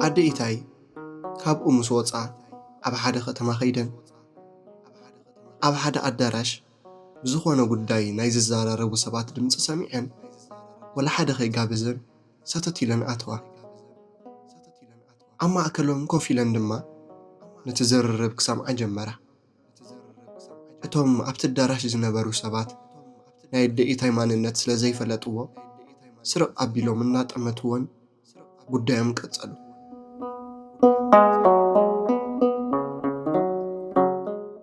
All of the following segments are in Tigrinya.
ኣደኢታይ ካብኡ ምስ ወፃ ኣብ ሓደ ከተማ ኸይደን ኣብ ሓደ ኣዳራሽ ብዝኾነ ጉዳይ ናይ ዝዛረረቡ ሰባት ድምፂ ሰሚዐን ወላ ሓደ ኸይጋብዘን ሰተት ኢለን ኣተዋ። ኣብ ማእከሎም ኮፍ ኢለን ድማ ነቲ ዝርርብ ክሰምዓ ጀመራ። እቶም ኣብቲ ኣዳራሽ ዝነበሩ ሰባት ናይ ኣደኢታይ ማንነት ስለ ዘይፈለጥዎ ስርቕ ኣቢሎም እናጠመትዎን ጉዳዮም ቀጸሉ።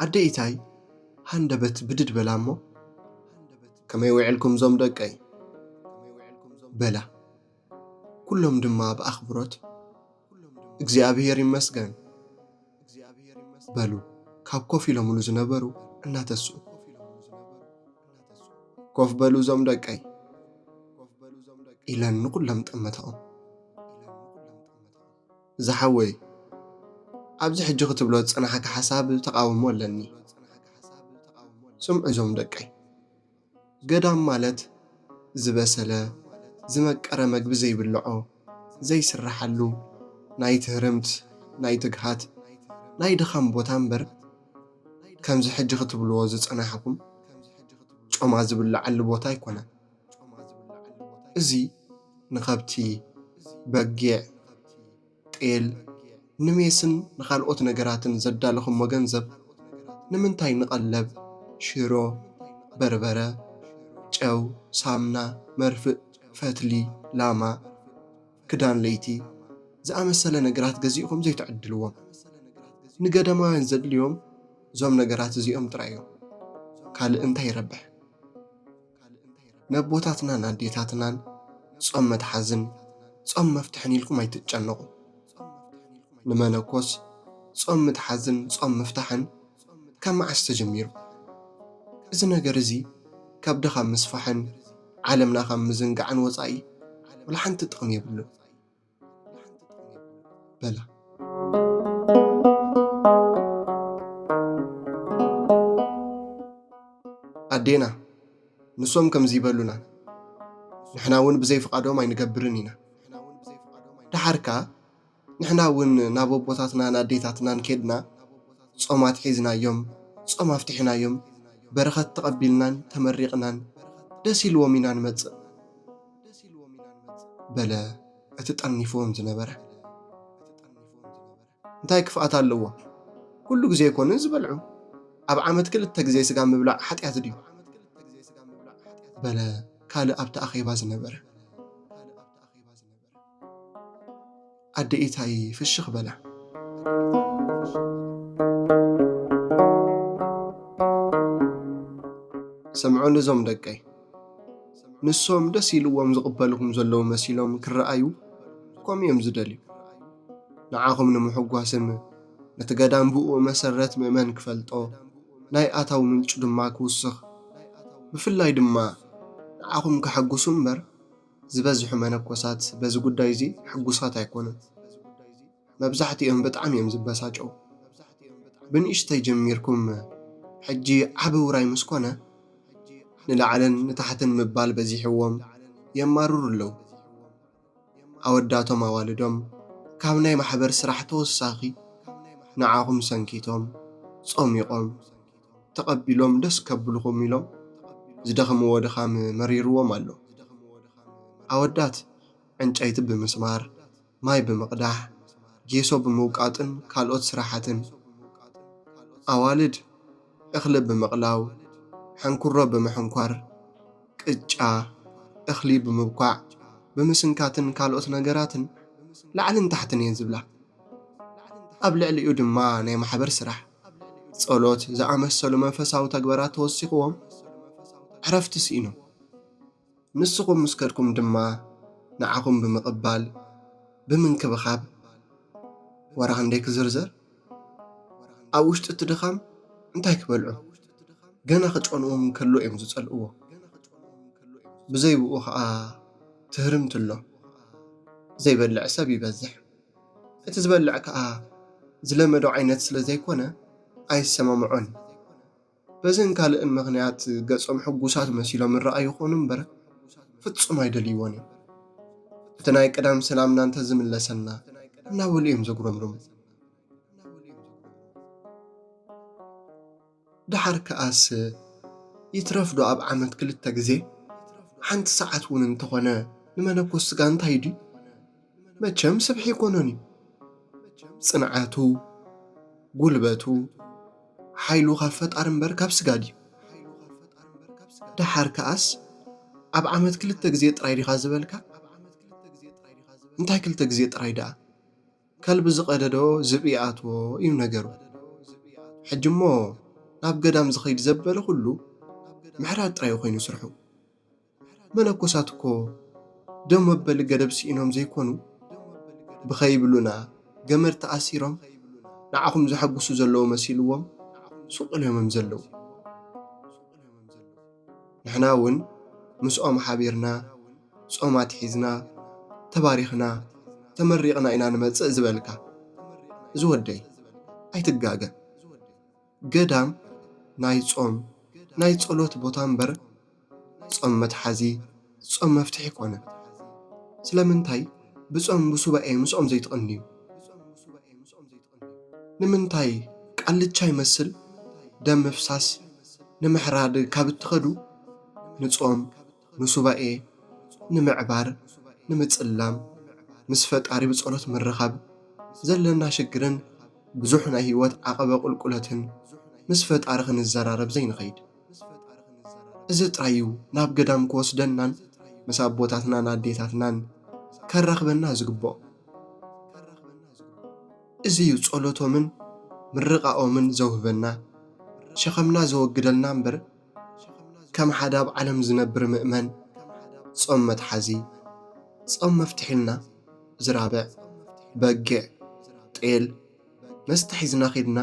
ኣደኢታይ ሃንደበት ብድድ በላ እሞ ከመይ ውዕልኩም ዞም ደቀይ በላ። ኩሎም ድማ ብኣኽብሮት እግዚኣብሔር ይመስገን በሉ። ካብ ኮፍ ኢሎምሉ ዝነበሩ እናተስኡ ኮፍ በሉ ዞም ደቀይ ኢለን ንኩሎም ጠመተኦም። ዝሓወይ ኣብዚ ሕጂ ክትብሎ ዝጸናሐካ ሓሳብ ተቃውሞ ኣለኒ። ስምዑ ዞም ደቀይ፣ ገዳም ማለት ዝበሰለ ዝመቀረ መግቢ ዘይብልዖ ዘይስራሓሉ ናይ ትህርምት ናይ ትግሃት ናይ ድኻም ቦታ እምበር ከምዚ ሕጂ ክትብልዎ ዝጸናሐኩም ጮማ ዝብልዓሉ ቦታ ኣይኮነን። እዚ ንኸብቲ በጊዕ ጤል ንሜስን ንኻልኦት ነገራትን ዘዳለኹሞ ገንዘብ ንምንታይ ንቐለብ ሽሮ በርበረ ጨው ሳምና መርፍእ ፈትሊ ላማ ክዳን ለይቲ ዝኣመሰለ ነገራት ገዚእኹም ዘይትዕድልዎም? ንገዳማውያን ዘድልዮም እዞም ነገራት እዚኦም ጥራይ እዮም። ካልእ እንታይ ይረብሕ? ነቦታትናን ኣዴታትናን ጾም መትሓዝን ጾም መፍትሕን ኢልኩም ኣይትጨነቑ። ንመነኮስ ጾም ምትሓዝን ጾም ምፍታሕን ካብ መዓስ ተጀሚሩ? እዚ ነገር እዚ ካብ ድኻም ምስፋሕን ዓለምና ካብ ምዝንጋዕን ወፃኢ ወላ ሓንቲ ጥቕሚ የብሉን በላ። ኣዴና ንሶም ከምዚ ይበሉና፣ ንሕና እውን ብዘይፍቓዶም ኣይንገብርን ኢና። ድሓርካ ንሕና እውን ናብ ኣቦታትናን ኣዴታትናን ኬድና ጾም ኣትሒዝናዮም ጾም ኣፍቲሕናዮም በረኸት ተቐቢልናን ተመሪቕናን ደስ ኢልዎም ኢና ንመጽእ በለ። እቲ ጠኒፍዎም ዝነበረ እንታይ ክፍኣት ኣለዎ? ኩሉ ግዜ ይኮንን ዝበልዑ ኣብ ዓመት 2 ግዜ ስጋ ምብላዕ ሓጢኣት ድዩ በለ። ካልእ ኣብቲ ኣኼባ ዝነበረ ኣደኢታይ ፍሽኽ በላ። ሰምዑን እዞም ደቀይ፣ ንሶም ደስ ኢልዎም ዝቕበልኩም ዘለዉ መሲሎም ክረኣዩ ከምኡ እዮም ዝደልዩ። ንዓኹም ንምሕጓስን ነቲ ገዳም ብኡ መሰረት ምእመን ክፈልጦ ናይ ኣታዊ ምንጩ ድማ ክውስኽ ብፍላይ ድማ ንዓኹም ክሐጉሱ እምበር ዝበዝሑ መነኮሳት በዚ ጉዳይ እዚ ሕጉሳት ኣይኮኑን። መብዛሕትኦም ብጣዕሚ እዮም ዝበሳጨው። ብንእሽተይ ጀሚርኩም ሕጂ ዓብ ውራይ ምስ ኮነ ንላዕልን ንታሕትን ምባል በዚሕዎም የማርሩ ኣለዉ። ኣወዳቶም ኣዋልዶም ካብ ናይ ማሕበር ስራሕ ተወሳኺ ንዓኹም ሰንኪቶም ጾሚቖም ተቐቢሎም ደስ ከብልኹም ኢሎም ዝደኽምዎ ድኻም መሪርዎም ኣሎ። ኣወዳት ዕንጨይቲ ብምስማር ማይ ብምቕዳሕ ጌሶ ብምውቃጥን ካልኦት ስራሓትን፣ ኣዋልድ እኽሊ ብምቕላው ሕንኩሮ ብምሕንኳር ቅጫ እኽሊ ብምብኳዕ ብምስንካትን ካልኦት ነገራትን ላዕልን ታሕትን እየን ዝብላ። ኣብ ልዕሊኡ ድማ ናይ ማሕበር ስራሕ ጸሎት ዝኣመሰሉ መንፈሳዊ ተግባራት ተወሲኽዎም ዕረፍቲ ስኢኖም። ንስኹም ምስ ከድኩም ድማ ንዓኹም ብምቕባል ብምንክብኻብ ወራኽ እንደይ ክዝርዘር ኣብ ውሽጢ እቲ ድኻም እንታይ ክበልዑ ገና ክጮንዎም ከሎ እዮም ዝጸልእዎ። ብዘይብኡ ኸዓ ትህርምት ኣሎ። ዘይበልዕ ሰብ ይበዝሕ። እቲ ዝበልዕ ከዓ ዝለመዶ ዓይነት ስለ ዘይኮነ ኣይሰማምዖን። በዝን ካልእን ምኽንያት ገጾም ሕጉሳት መሲሎም ይረኣዩ ይኾኑ እምበር ፍጹም ኣይደልይዎን እዮም። እቲ ናይ ቀዳም ሰላምና እንተዝምለሰና እናበሉ እዮም ዘጉረምርሙ። ድሓር ከኣስ ይትረፍዶ ኣብ ዓመት 2 ግዜ ሓንቲ ሰዓት እውን እንተኾነ ንመነኮስ ስጋ እንታይ ድዩ? መቸም ስብሒ ይኮነን እዩ። ጽንዓቱ ጉልበቱ ሓይሉ ካብ ፈጣሪ እምበር ካብ ስጋ ድዩ? ድሓር ከኣስ ኣብ ዓመት 2 ግዜ ጥራይ ዲኻ ዝበልካ? እንታይ 2 ግዜ ጥራይ ደኣ? ከልቢ ዝቐደዶ ዝብኢ ኣትዎ እዩ ነገሩ። ሕጂ እሞ ናብ ገዳም ዝኸይድ ዘበለ ኩሉ ምሕራት ጥራይ ኮይኑ ስርሑ። መነኮሳት እኮ ደም መበሊ ገደብ ሲኢኖም ዘይኮኑ ብኸይብሉና ገመድ ተኣሲሮም ንዓኹም ዘሐጉሱ ዘለዉ መሲልዎም ሱቕ ኢሎም ዘለዉ። ንሕና እውን ምስኦም ሓቢርና ጾማት ሒዝና ተባሪኽና ተመሪቕና ኢና ንመጽእ ዝበልካ እዚ ወደይ ኣይትጋገ። ገዳም ናይ ጾም ናይ ጸሎት ቦታ እምበር ጾም መትሓዚ ጾም መፍትሒ ኮነ። ስለምንታይ ብጾም ብሱባኤ ምስኦም ዘይትቐንዩ? ንምንታይ ቃልቻ ይመስል ደም ምፍሳስ ንምሕራድ ካብ እትኸዱ ንጾም ንሱባኤ ንምዕባር ንምጽላም ምስ ፈጣሪ ብጸሎት ምርኻብ ዘለና ሽግርን ብዙሕ ናይ ህይወት ዓቐበ ቁልቁለትን ምስ ፈጣሪ ክንዘራረብ ዘይንኸይድ? እዚ ጥራይ እዩ ናብ ገዳም ክወስደናን ምስ ኣቦታትናን ኣዴታትናን ከራኽበና ዝግብኦ። እዚ እዩ ጸሎቶምን ምርቓኦምን ዘውህበና ሸኸምና ዘወግደልና እምበር ከም ሓደ ኣብ ዓለም ዝነብር ምእመን ጾም መትሓዚ ጾም መፍትሒልና ዝራብዕ በጊዕ ጤል መስተ ሒዝና ኺድና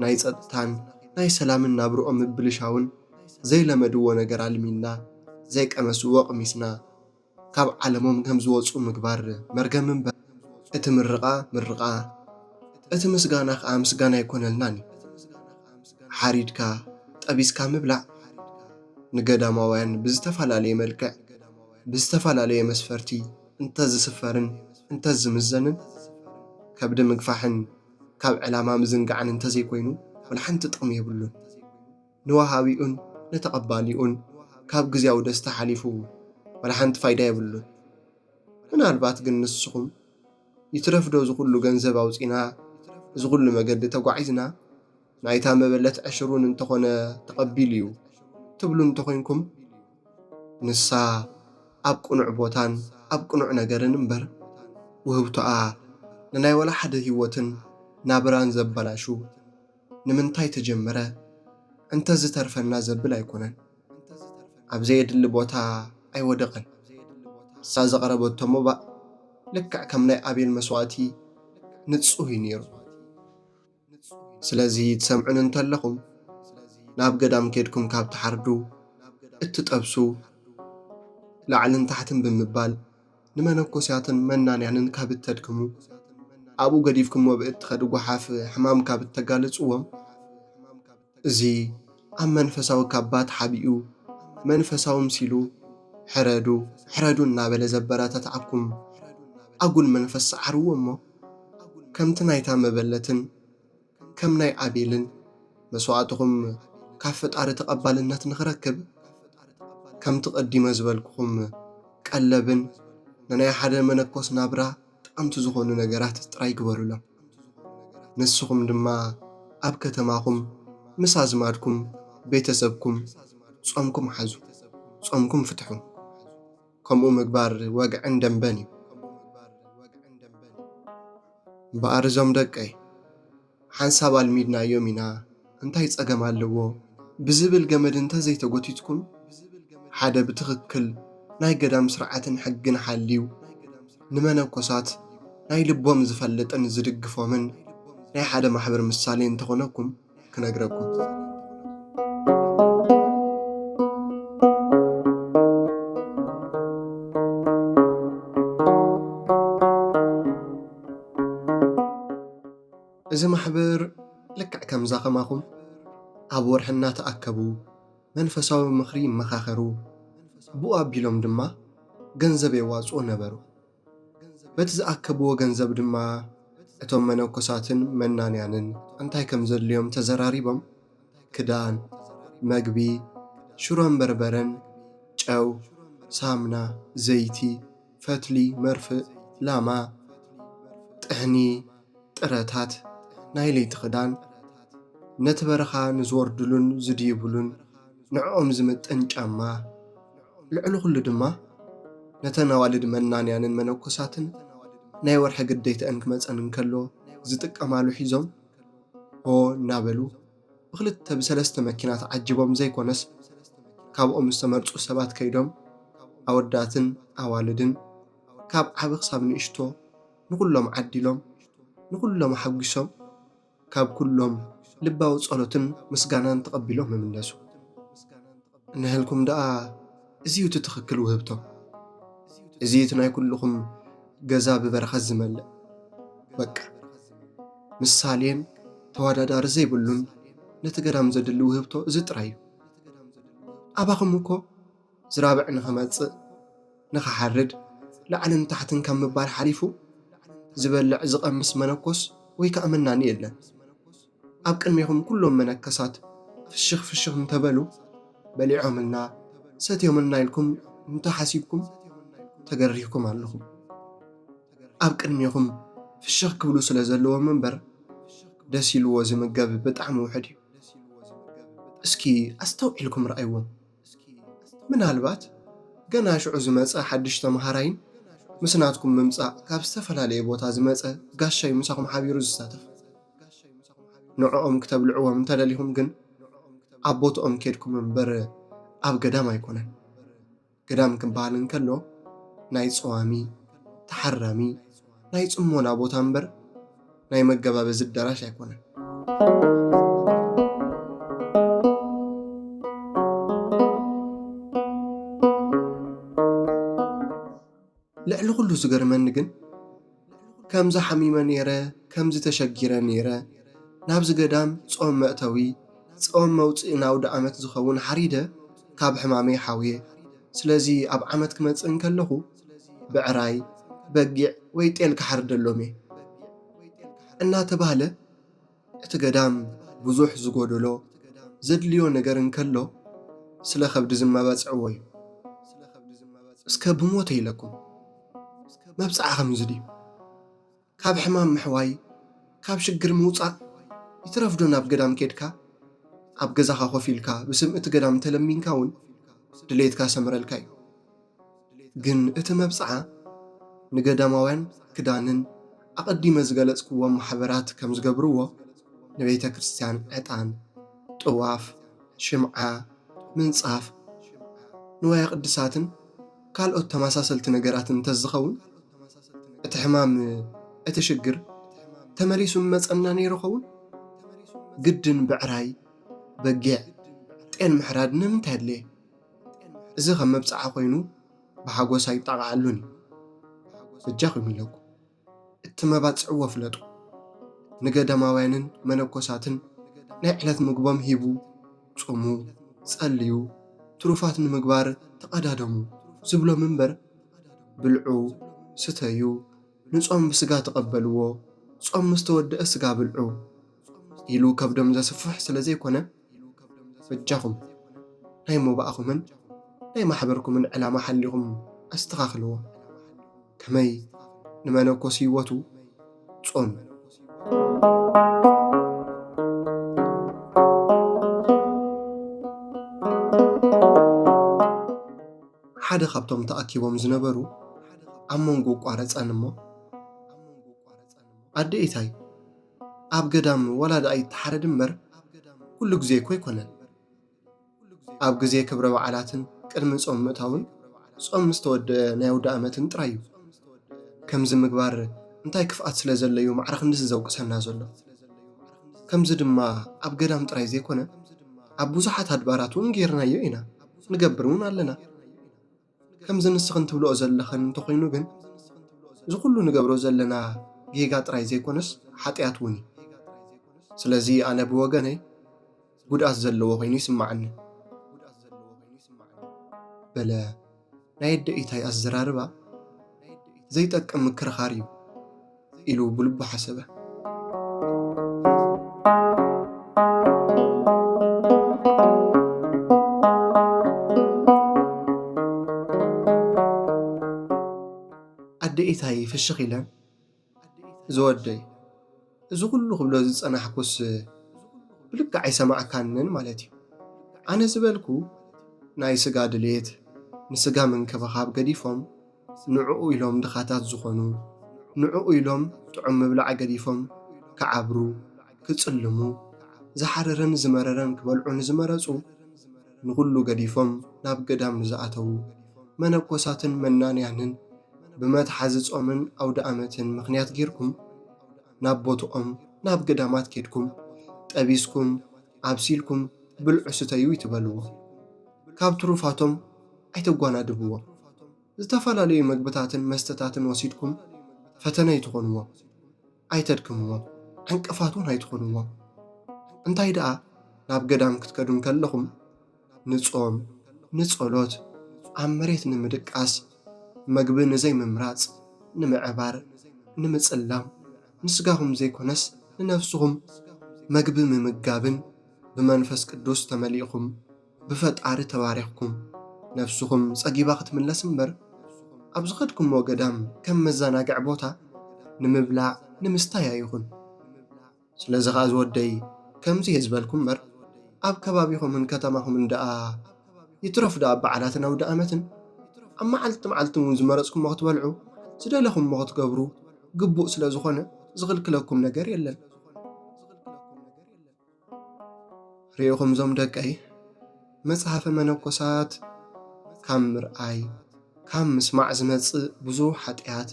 ናይ ጸጥታን ናይ ሰላምን ናብርኦም ምብልሻውን ዘይለመድዎ ነገር ኣልሚና ዘይቀመስዎ ቐሚስና ካብ ዓለሞም ከም ዝወፁ ምግባር መርገም እምበር እቲ ምርቓ ምርቓ እቲ ምስጋና ከዓ ምስጋና ይኮነልናን እዩ። ሓሪድካ ጠቢስካ ምብላዕ ንገዳማውያን ብዝተፈላለየ መልክዕ ብዝተፈላለየ መስፈርቲ እንተዝስፈርን እንተዝምዘንን ከብዲ ምግፋሕን ካብ ዕላማ ምዝንጋዕን እንተዘይኮይኑ ወላ ሓንቲ ጥቕሚ የብሉን። ንወሃቢኡን ንተቐባሊኡን ካብ ግዜያዊ ደስታ ሓሊፉ ወላ ሓንቲ ፋይዳ የብሉን። ምናልባት ግን ንስኹም ይትረፍዶ ዝኹሉ ገንዘብ ኣውፂና ዝኹሉ መገዲ ተጓዒዝና ናይታ መበለት ዕሽሩን እንተኾነ ተቐቢል እዩ ትብሉ እንተኾይንኩም ንሳ ኣብ ቁኑዕ ቦታን ኣብ ቁኑዕ ነገርን እምበር ውህብቶኣ ንናይ ወላ ሓደ ህይወትን ናብራን ዘበላሹ ንምንታይ ተጀመረ እንተዝተርፈና ዘብል ኣይኮነን። ኣብ ዘየድሊ ቦታ ኣይወደቐን። እሳ ዘቐረበቶ ሞባእ ልክዕ ከም ናይ ኣቤል መስዋእቲ ንጹህ እዩ ነይሩ። ስለዚ ትሰምዑን እንተለኹም ናብ ገዳም ከድኩም ካብ ትሓርዱ እትጠብሱ ላዕልን ታሕትን ብምባል ንመነኮስያትን መናንያንን ካብ እተድክሙ ኣብኡ ገዲፍኩሞ ብእትኸዱ ጓሓፍ ሕማም ካብ እተጋልጽዎም እዚ ኣብ መንፈሳዊ ካባ ተሓቢኡ መንፈሳዊ ምሲሉ ሕረዱ ሕረዱ እናበለ ዘበራታትዓኩም ኣጉል መንፈስ ሰዓርዎ እሞ ከምቲ ናይታ መበለትን ከም ናይ ኣቤልን መስዋዕትኹም ካብ ፈጣሪ ተቐባልነት ንኽረክብ ከምቲ ቐዲመ ዝበልኩኹም ቀለብን ንናይ ሓደ መነኮስ ናብራ ጠቐምቲ ዝኾኑ ነገራት ጥራይ ግበሩሎም። ንስኹም ድማ ኣብ ከተማኹም ምስ ኣዝማድኩም ቤተሰብኩም ጾምኩም ሓዙ ጾምኩም ፍትሑ። ከምኡ ምግባር ወግዕን ደንበን እዩ። በኣርዞም ደቀይ ሓንሳብ ኣልሚድናዮም ኢና እንታይ ጸገም ኣለዎ ብዝብል ገመድ እንተዘይተጐቲትኩም ሓደ ብትኽክል ናይ ገዳም ስርዓትን ሕግን ሓልዩ ንመነኮሳት ናይ ልቦም ዝፈልጥን ዝድግፎምን ናይ ሓደ ማሕበር ምሳሌ እንተኾነኩም ክነግረኩም። እዚ ማሕበር ልክዕ ከም ዛኸማኹም ኣብ ወርሕና ተኣከቡ መንፈሳዊ ምኽሪ ይመኻኸሩ ብኡ ኣቢሎም ድማ ገንዘብ የዋፅኡ ነበሩ። በቲ ዝኣከብዎ ገንዘብ ድማ እቶም መነኮሳትን መናንያንን እንታይ ከም ዘድልዮም ተዘራሪቦም ክዳን፣ መግቢ፣ ሽሮን በርበረን፣ ጨው፣ ሳምና፣ ዘይቲ፣ ፈትሊ፣ መርፍእ፣ ላማ፣ ጥሕኒ፣ ጥረታት፣ ናይ ለይቲ ክዳን ነቲ በረኻ ንዝወርድሉን ዝድይብሉን ንዕኦም ዝምጥን ጫማ ልዕሊ ኩሉ ድማ ነተን ኣዋልድ መናንያንን መነኮሳትን ናይ ወርሒ ግደይተአን ክመፀን እንከሎ ዝጥቀማሉ ሒዞም ሆ እናበሉ ብክልተ ብሰለስተ መኪናት ዓጅቦም ዘይኮነስ ካብኦም ዝተመርፁ ሰባት ከይዶም ኣወዳትን ኣዋልድን ካብ ዓቢ ክሳብ ንእሽቶ ንኩሎም ዓዲሎም ንኩሎም ሓጒሶም ካብ ኩሎም ልባዊ ጸሎትን ምስጋናን ተቐቢሎም ይምለሱ። ንህልኩም ደኣ እዚዩ እቲ ትኽክል ውህብቶ እዚ እቲ ናይ ኩልኹም ገዛ ብበረኸት ዝመልእ በቃ ምሳሌን ተወዳዳሪ ዘይብሉን ነቲ ገዳም ዘድሊ ውህብቶ እዚ ጥራይ እዩ። ኣባኹም እኮ ዝራብዕ ንኽመጽእ ንኽሓርድ ላዕልን ታሕትን ካብ ምባል ሓሊፉ ዝበልዕ ዝቐምስ መነኮስ ወይ ከዓ መናኒ የለን። ኣብ ቅድሚኹም ኩሎም መነከሳት ፍሽኽ ፍሽኽ እንተበሉ በሊዖምልና ሰትዮምልና ኢልኩም እንተሓሲብኩም ተገሪፍኩም ኣለኹም። ኣብ ቅድሚኹም ፍሽኽ ክብሉ ስለ ዘለዎም እምበር ደስ ኢልዎ ዝምገብ ብጣዕሚ ውሕድ እዩ። እስኪ ኣስተውዒልኩም ረኣይዎም። ምናልባት ገና ሽዑ ዝመፀ ሓድሽ ተምሃራይን ምስ ናትኩም ምምፃእ ካብ ዝተፈላለየ ቦታ ዝመፀ ጋሻይ ምሳኹም ሓቢሩ ዝሳተፍ ንዕኦም ክተብልዕዎም እንተደሊኹም ግን ኣብ ቦትኦም ከድኩም እምበር ኣብ ገዳም ኣይኮነን። ገዳም ክበሃል እንከሎ ናይ ፀዋሚ ተሓራሚ ናይ ጽሞና ቦታ እምበር ናይ መገባበዚ ኣዳራሽ ኣይኮነን። ልዕሊ ኩሉ ዝገርመኒ ግን ከምዚ ሓሚመ ነይረ ከምዚ ተሸጊረ ነይረ ናብዚ ገዳም ጾም መእተዊ ጾም መውፅኢ ናውዲ ዓመት ዝኸውን ሓሪደ ካብ ሕማመይ ሓውየ ስለዚ ኣብ ዓመት ክመጽእ እንከለኹ ብዕራይ በጊዕ ወይ ጤል ክሓርደሎም እየ እናተባህለ እቲ ገዳም ብዙሕ ዝጎደሎ ዘድልዮ ነገር እንከሎ ስለ ከብዲ ዝመበጽዕዎ እዩ። እስከ ብሞተ ኢለኩም መብፅዓ ከምዚ ድዩ? ካብ ሕማም ምሕዋይ ካብ ሽግር ምውፃእ ይትረፍዶ ናብ ገዳም ኬድካ ኣብ ገዛኻ ኮፍ ኢልካ ብስም እቲ ገዳም ተለሚንካ እውን ድሌትካ ሰምረልካ እዩ። ግን እቲ መብፅዓ ንገዳማውያን ክዳንን ኣቐዲመ ዝገለጽክዎም ማሕበራት ከም ዝገብርዎ ንቤተ ክርስቲያን ዕጣን፣ ጥዋፍ፣ ሽምዓ፣ ምንጻፍ፣ ንዋየ ቅድሳትን ካልኦት ተመሳሰልቲ ነገራትን እንተዝኸውን እቲ ሕማም እቲ ሽግር ተመሊሱ መጸና ነይሩ ኸውን ግድን ብዕራይ በጊዕ ጤል ምሕራድ ንምንታይ ኣድለየ? እዚ ከም መብፅዓ ኮይኑ ብሓጎስ ኣይጠቓዓሉን እጃኹም ኢለኩ እቲ መባፅዕዎ ፍለጡ። ንገዳማውያንን መነኮሳትን ናይ ዕለት ምግቦም ሂቡ ጾሙ ጸልዩ ትሩፋት ንምግባር ተቐዳደሙ ዝብሎም እምበር ብልዑ ስተዩ ንጾም ብስጋ ተቐበልዎ ጾም ምስ ተወድአ ስጋ ብልዑ ኢሉ ከብዶም ዘስፍሕ ስለ ዘይኮነ እጃኹም ናይ መባእኹምን ናይ ማሕበርኩምን ዕላማ ሓሊኹም ኣስተኻኽልዎ። ከመይ ንመነኮስ ህይወቱ ጾም ሓደ ካብቶም ተኣኪቦም ዝነበሩ ኣብ መንጎ ቋረፀን እሞ ኣደ ኢታይ ኣብ ገዳም ወላዳ ኣይተሓረድ እምበር ኩሉ ግዜ እኮ ኣይኮነን። ኣብ ግዜ ክብረ በዓላትን ቅድሚ ጾም ምእታውን ጾም ምስ ተወድአ ናይ ኣውደ ዓመትን ጥራይ እዩ። ከምዚ ምግባር እንታይ ክፍኣት ስለ ዘለዩ ማዕረ ክንድስ ዘውቅሰና ዘሎ። ከምዚ ድማ ኣብ ገዳም ጥራይ ዘይኮነ ኣብ ብዙሓት ኣድባራት እውን ጌርናዮ ኢና ንገብር እውን ኣለና። ከምዚ ንስኽን ትብልኦ ዘለኽን እንተኾይኑ ግን እዚ ኩሉ ንገብሮ ዘለና ጌጋ ጥራይ ዘይኮነስ ሓጢኣት እውን እዩ። ስለዚ ኣነ ብወገነይ ጉድኣት ዘለዎ ኮይኑ ይስማዓኒ በለ ናይ ኣደ ኢታይ ኣዘራርባ ዘይጠቅም ምክርኻር እዩ ኢሉ ብልቡ ሓሰበ። ኣደ ኢታይ ፍሽኽ ኢለን ዝወደይ እዚ ኩሉ ክብሎ ዝፀናሕኩስ ብልክዕ ኣይሰማዕካንን ማለት እዩ። ኣነ ዝበልኩ ናይ ስጋ ድሌት ንስጋ ምንክብኻብ ገዲፎም ንዕኡ ኢሎም ድኻታት ዝኾኑ ንዕኡ ኢሎም ጥዑም ምብላዕ ገዲፎም ክዓብሩ ክጽልሙ ዝሓረረን ዝመረረን ክበልዑ ንዝመረፁ ንኹሉ ገዲፎም ናብ ገዳም ንዝኣተዉ መነኮሳትን መናንያንን ብመትሓዚ ጾምን ኣውደ ዓመትን ምኽንያት ጌርኩም ናብ ቦትኦም ናብ ገዳማት ኬድኩም ጠቢስኩም ኣብሲልኩም ብልዑ ስተዩ ይትበልዎ። ካብ ትሩፋቶም ኣይተጓናድብዎ። ዝተፈላለዩ መግብታትን መስተታትን ወሲድኩም ፈተነ ይትኾንዎ፣ ኣይተድክምዎ፣ ዕንቅፋት እውን ኣይትኾንዎ። እንታይ ደኣ ናብ ገዳም ክትከዱም ከለኹም ንጾም ንጸሎት ኣብ መሬት ንምድቃስ መግቢ ንዘይምምራጽ ንምዕባር ንምጽላም ንስጋኹም ዘይኮነስ ንነፍስኹም መግቢ ምምጋብን ብመንፈስ ቅዱስ ተመሊእኹም ብፈጣሪ ተባሪኽኩም ነፍስኹም ጸጊባ ክትምለስ እምበር ኣብ ዝኸድኩምዎ ገዳም ከም መዘናግዕ ቦታ ንምብላዕ ንምስታይ ኣይኹን። ስለዚ ኸዓ ዝወደይ ከምዚ እየ ዝበልኩም እምበር ኣብ ከባቢኹምን ከተማኹምን ደኣ ይትረፍ ደኣ በዓላትን ኣውደ ዓመትን ኣብ መዓልቲ መዓልቲ እውን ዝመረጽኩሞ ክትበልዑ ዝደለኹምሞ ክትገብሩ ግቡእ ስለ ዝኾነ ዝኽልክለኩም ነገር የለን። ርኢኹም ዞም ደቀይ መጽሓፈ መነኮሳት ካብ ምርኣይ ካብ ምስማዕ ዝመጽእ ብዙሕ ኃጢአት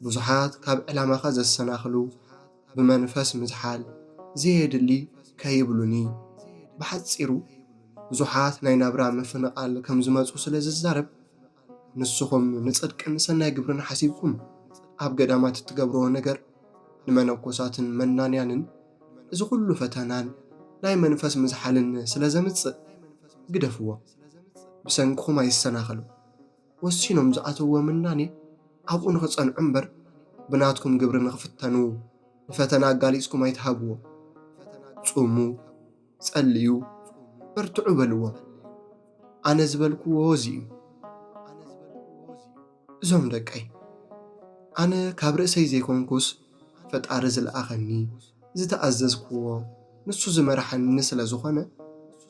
ብዙሓት ካብ ዕላማኻ ዘሰናኽሉ ብመንፈስ ምዝሓል ዘየድሊ ከይብሉኒ ብሓፂሩ ብዙሓት ናይ ናብራ ምፍንቓል ከም ዝመፁ ስለ ዝዛረብ ንስኹም ንጽድቅን ሰናይ ግብርን ሓሲብኩም ኣብ ገዳማት እትገብርዎ ነገር ንመነኮሳትን መናንያንን እዚ ኩሉ ፈተናን ናይ መንፈስ ምዝሓልን ስለ ዘምጽእ ግደፍዎ። ብሰንኪኹም ኣይሰናኸሉ። ወሲኖም ዝኣተውዎ ምናኔ ኣብኡ ንኽጸንዑ እምበር ብናትኩም ግብሪ ንኽፍተኑ ንፈተና ኣጋሊጽኩም ኣይትሃብዎ። ጹሙ፣ ጸልዩ፣ በርትዑ በልዎ። ኣነ ዝበልክዎ እዚ እዩ። እዞም ደቀይ ኣነ ካብ ርእሰይ ዘይኮንኩስ ፈጣሪ ዝለኣኸኒ ዝተኣዘዝክዎ ንሱ ዝመርሐኒ ስለ ዝኾነ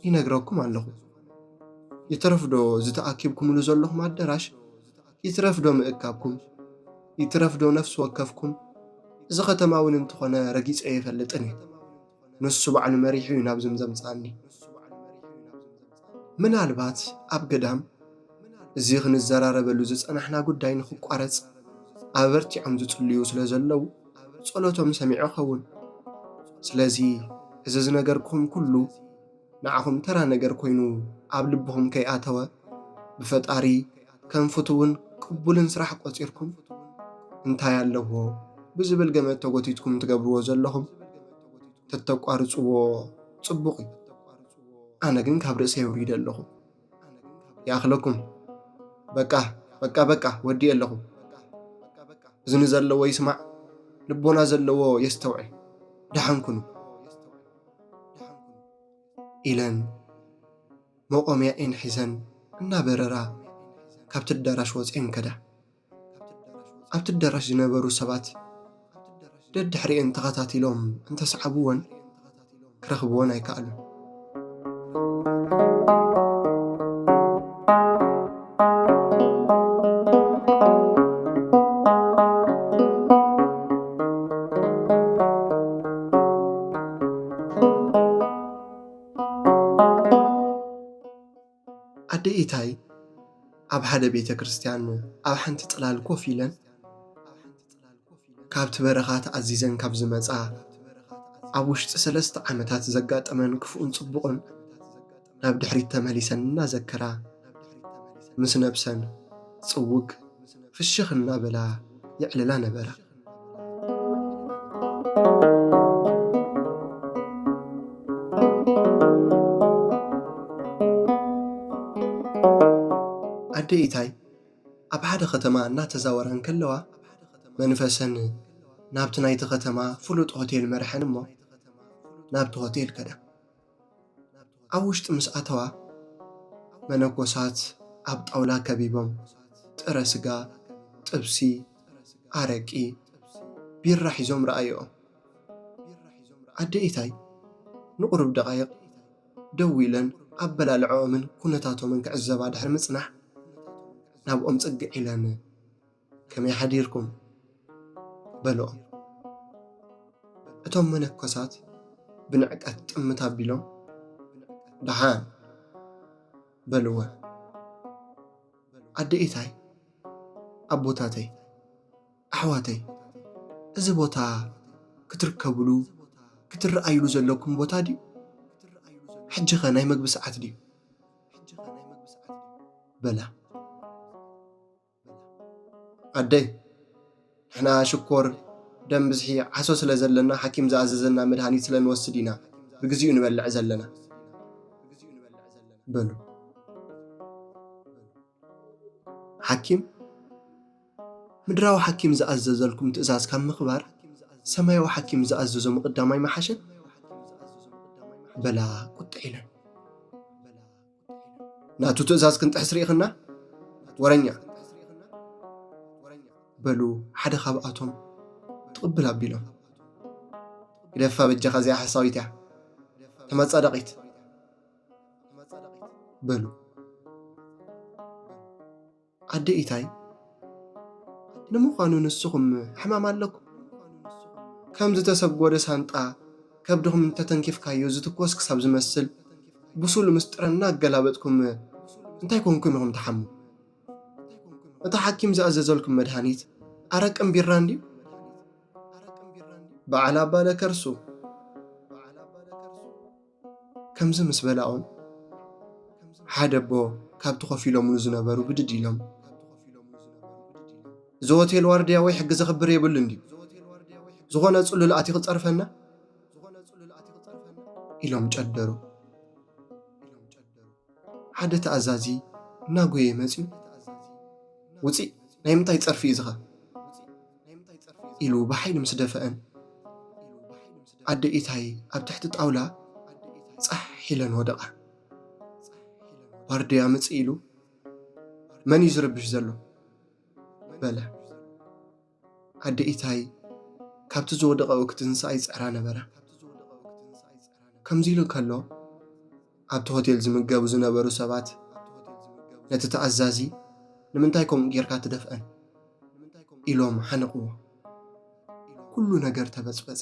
ይነግረኩም ኣለኹ። ይትረፍዶ ዝተኣኪብኩምሉ ዘለኹም ኣዳራሽ ይትረፍዶ ምእካብኩም ይትረፍዶ ነፍሲ ወከፍኩም እዚ ኸተማ እውን እንተኾነ ረጊጸ የፈልጥን እየ። ንሱ ባዕሉ መሪሑ እዩ ናብ ዘምጻኒ። ምናልባት ኣብ ገዳም እዚ ክንዘራረበሉ ዝጸናሕና ጉዳይ ንኽቋረጽ ኣበርቲዖም ዝጽልዩ ስለ ዘለዉ ጸሎቶም ሰሚዑ ኸውን። ስለዚ እዚ ዝነገርኩም ኩሉ ንዓኹም ተራ ነገር ኮይኑ ኣብ ልብኹም ከይኣተወ ብፈጣሪ ከም ፍቱውን ቅቡልን ስራሕ ቆፂርኩም እንታይ ኣለዎ ብዝብል ገመድ ተጎቲትኩም ትገብርዎ ዘለኹም ተተቋርጽዎ ጽቡቕ እዩ። ኣነ ግን ካብ ርእሰይ የውሪደ ኣለኹ። ይኣኽለኩም በቃ ወዲእ ኣለኹ። እዝኒ ዘለዎ ይስማዕ፣ ልቦና ዘለዎ የስተውዕል፣ ደሓንኩኑ ኢለን መቆሚያኤን ሒዘን እናበረራ ካብቲ ኣዳራሽ ወፂአን ከዳ። ኣብቲ ኣዳራሽ ዝነበሩ ሰባት ደድሕሪአን ተኸታቲሎም እንተሰዓብዎን ክረኽብዎን ኣይከኣሉን። ኣደ ኢታይ ኣብ ሓደ ቤተ ክርስቲያን ኣብ ሓንቲ ጽላል ኮፍ ኢለን ካብቲ በረኻ ተኣዚዘን ካብ ዝመጻ ኣብ ውሽጢ 3 ዓመታት ዘጋጠመን ክፉኡን ጽቡቕን ናብ ድሕሪት ተመሊሰን እናዘከራ ምስ ነብሰን ጽውግ ፍሽኽ እናበላ ይዕልላ ነበራ። ኣደ ኢታይ ኣብ ሓደ ከተማ እናተዛወራን ከለዋ መንፈሰን ናብቲ ናይቲ ከተማ ፍሉጥ ሆቴል መርሐን እሞ ናብቲ ሆቴል ከዳ ኣብ ውሽጢ ምስ ኣተዋ መነኮሳት ኣብ ጣውላ ከቢቦም ጥረ ስጋ ጥብሲ ኣረቂ ቢራ ሒዞም ረኣዮም ኣደ ኢታይ ንቑሩብ ደቓይቕ ደው ኢለን ኣበላልዖምን ኩነታቶምን ክዕዘባ ድሕሪ ምጽናሕ ናብኦም ጽግዕ ኢለን ከመይ ሓዲርኩም በልኦም እቶም መነኮሳት ብንዕቀት ጥምት ኣቢሎም ደሓን በልወ ኣደ ኢታይ ኣቦታተይ ኣሕዋተይ እዚ ቦታ ክትርከብሉ ክትረኣይሉ ዘለኩም ቦታ ድዩ ሕጂ ኸ ናይ መግቢ ሰዓት ድዩ በላ ኣደይ ንሕና ሽኮር ደም ብዝሒ ዓሶ ስለ ዘለና ሓኪም ዝኣዘዘና መድሃኒት ስለ ንወስድ ኢና ብግዚኡ ንበልዕ ዘለና በሉ ሓኪም ምድራዊ ሓኪም ዝኣዘዘልኩም ትእዛዝ ካብ ምኽባር ሰማያዊ ሓኪም ዝኣዘዞ ምቕዳም ኣይመሓሸን በላ ቁጥዕ ኢለን ናቱ ትእዛዝ ክንጥሕስ ርኢኽና ወረኛ በሉ ሓደ ካብኣቶም ትቕብል ኣቢሎም ግደፋ በጀኻ እዚኣ ሓሳዊት እያ ተመጻደቒት በሉ ኣደ ኢታይ ንምዃኑ ንስኹም ሕማም ኣለኩም ከም ዝተሰጎደ ሳንጣ ከብድኹም እንተተንኪፍካዮ ዝትኮስ ክሳብ ዝመስል ብሱል ምስጥረና ኣገላበጥኩም እንታይ ኮንኩም ኢኹም ተሓሙ እታ ሓኪም ዝኣዘዘልኩም መድሃኒት ኣረቅን ቢራን ድዩ በዓል ኣባለ ከርሱ ከምዚ ምስ በላኦም ሓደ ኣቦ ካብቲ ኮፍ ኢሎምሉ ዝነበሩ ብድድ ኢሎም እዚ ሆቴል ዋርድያ ወይ ሕጊ ዘኽብር የብሉን ድዩ ዝኾነ ጽሉል ኣቲ ክጸርፈና ኢሎም ጨደሩ ሓደ ተኣዛዚ እናጎየ መጺኡ ውፂእ ናይ ምንታይ ጸርፊ እዩ ዝኸ ኢሉ ብሓይሊ ምስ ደፈአን ኣደ ኢታይ ኣብ ትሕቲ ጣውላ ጻሕ ኢለን ወደቓ ዋርድያ መጺእ ኢሉ መን እዩ ዝርብሽ ዘሎ በለ ኣደ ኢታይ ካብቲ ዝወደቐ ክትንሳእ ይፅዕራ ነበረ ከምዚ ኢሉ ከሎ ኣብቲ ሆቴል ዝምገቡ ዝነበሩ ሰባት ነቲ ተኣዛዚ ንምንታይ ከምኡ ጌርካ ትደፍአን ኢሎም ሓነቕዎ ኩሉ ነገር ተበፅበፀ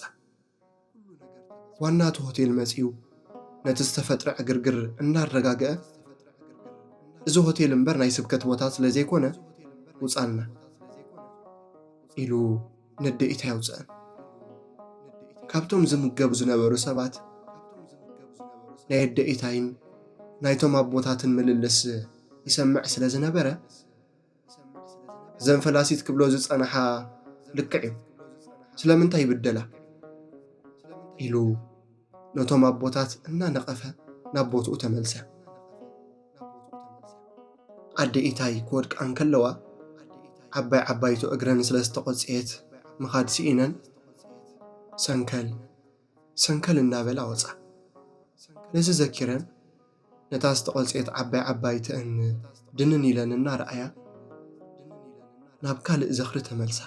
ዋናቱ ሆቴል መጺኡ ነቲ ዝተፈጥረ ዕግርግር እናረጋግአ እዚ ሆቴል እምበር ናይ ስብከት ቦታ ስለ ዘይኮነ ውፃልና ኢሉ ነደ ኢታይ ኣውፅአን ካብቶም ዝምገቡ ዝነበሩ ሰባት ናይ ኣደ ኢታይን ናይቶም ኣቦታትን ምልልስ ይሰምዕ ስለ ዝነበረ ዘንፈላሲት ክብሎ ዝጸንሓ ልክዕ እዩ ስለምንታይ ይብደላ ኢሉ ነቶም ኣቦታት እናነቐፈ ናብ ቦትኡ ተመልሰ ኣደ ኢታይ ክወድቃን ከለዋ ዓባይ ዓባይቱ እግረን ስለ ዝተቖፅየት ምኻድ ሲኢነን ሰንከል እናበላ ወፃ ነዚ ዘኪረን ነታ ዝተቖፅየት ዓባይ ዓባይትአን ድንን ኢለን እናረኣያ ናብ ካልእ ዘኽሪ ተመልሳ